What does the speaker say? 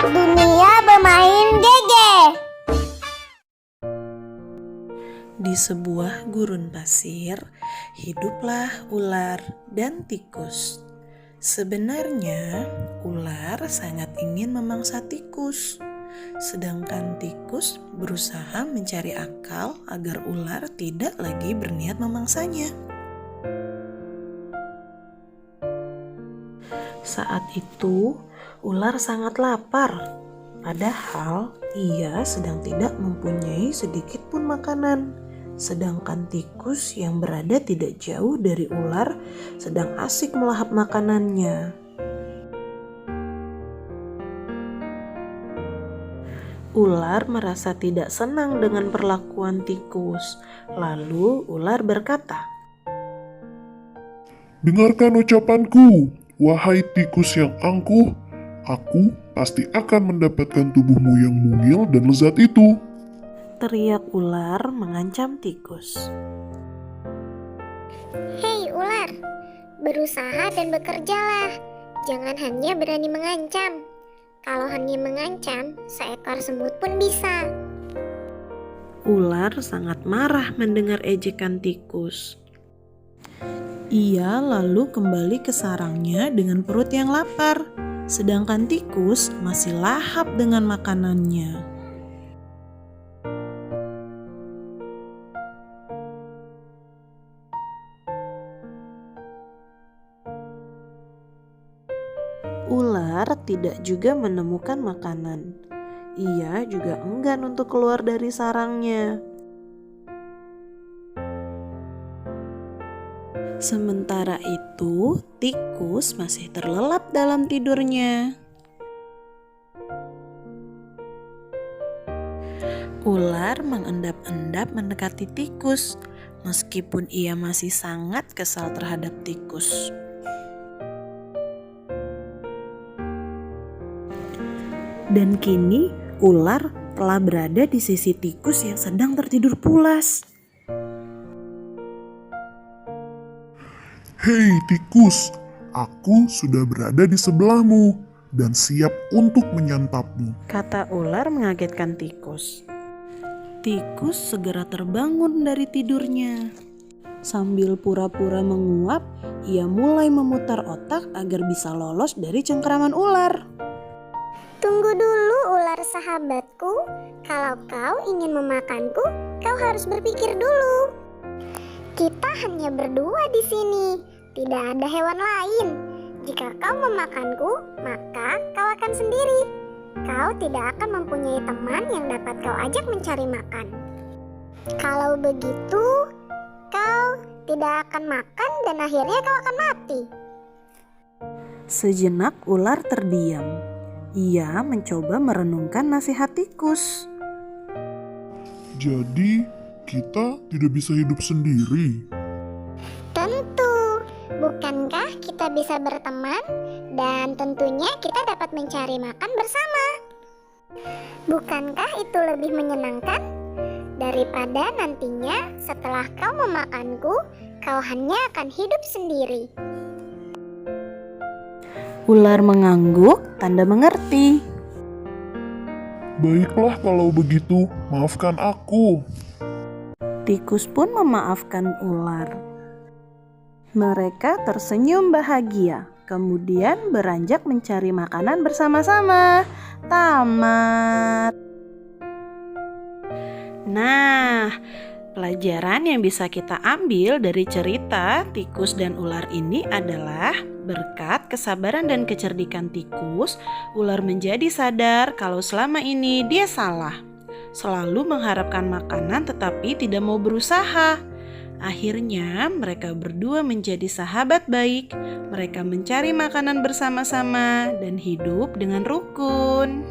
Dunia bermain gege. Di sebuah gurun pasir, hiduplah ular dan tikus. Sebenarnya, ular sangat ingin memangsa tikus. Sedangkan tikus berusaha mencari akal agar ular tidak lagi berniat memangsanya. Saat itu, ular sangat lapar. Padahal ia sedang tidak mempunyai sedikit pun makanan. Sedangkan tikus yang berada tidak jauh dari ular sedang asik melahap makanannya. Ular merasa tidak senang dengan perlakuan tikus. Lalu ular berkata, "Dengarkan ucapanku, wahai tikus yang angkuh. Aku pasti akan mendapatkan tubuhmu yang mungil dan lezat itu." teriak ular mengancam tikus. Hei ular, berusaha dan bekerjalah. Jangan hanya berani mengancam. Kalau hanya mengancam, seekor semut pun bisa. Ular sangat marah mendengar ejekan tikus. Ia lalu kembali ke sarangnya dengan perut yang lapar, sedangkan tikus masih lahap dengan makanannya. Ular tidak juga menemukan makanan. Ia juga enggan untuk keluar dari sarangnya. Sementara itu, tikus masih terlelap dalam tidurnya. Ular mengendap-endap mendekati tikus, meskipun ia masih sangat kesal terhadap tikus. Dan kini ular telah berada di sisi tikus yang sedang tertidur pulas. "Hei tikus, aku sudah berada di sebelahmu dan siap untuk menyantapmu." Kata ular mengagetkan tikus. Tikus segera terbangun dari tidurnya. Sambil pura-pura menguap, ia mulai memutar otak agar bisa lolos dari cengkeraman ular. Tunggu dulu ular sahabatku. Kalau kau ingin memakanku, kau harus berpikir dulu. Kita hanya berdua di sini. Tidak ada hewan lain. Jika kau memakanku, maka kau akan sendiri. Kau tidak akan mempunyai teman yang dapat kau ajak mencari makan. Kalau begitu, kau tidak akan makan dan akhirnya kau akan mati. Sejenak ular terdiam. Ia mencoba merenungkan nasihat tikus. "Jadi, kita tidak bisa hidup sendiri?" Tentu, bukankah kita bisa berteman dan tentunya kita dapat mencari makan bersama? Bukankah itu lebih menyenangkan daripada nantinya setelah kau memakanku, kau hanya akan hidup sendiri? Ular mengangguk, tanda mengerti. "Baiklah kalau begitu, maafkan aku." Tikus pun memaafkan ular. Mereka tersenyum bahagia, kemudian beranjak mencari makanan bersama-sama. Tamat. Nah, pelajaran yang bisa kita ambil dari cerita tikus dan ular ini adalah berkat kesabaran dan kecerdikan tikus, ular menjadi sadar kalau selama ini dia salah. Selalu mengharapkan makanan tetapi tidak mau berusaha. Akhirnya mereka berdua menjadi sahabat baik. Mereka mencari makanan bersama-sama dan hidup dengan rukun.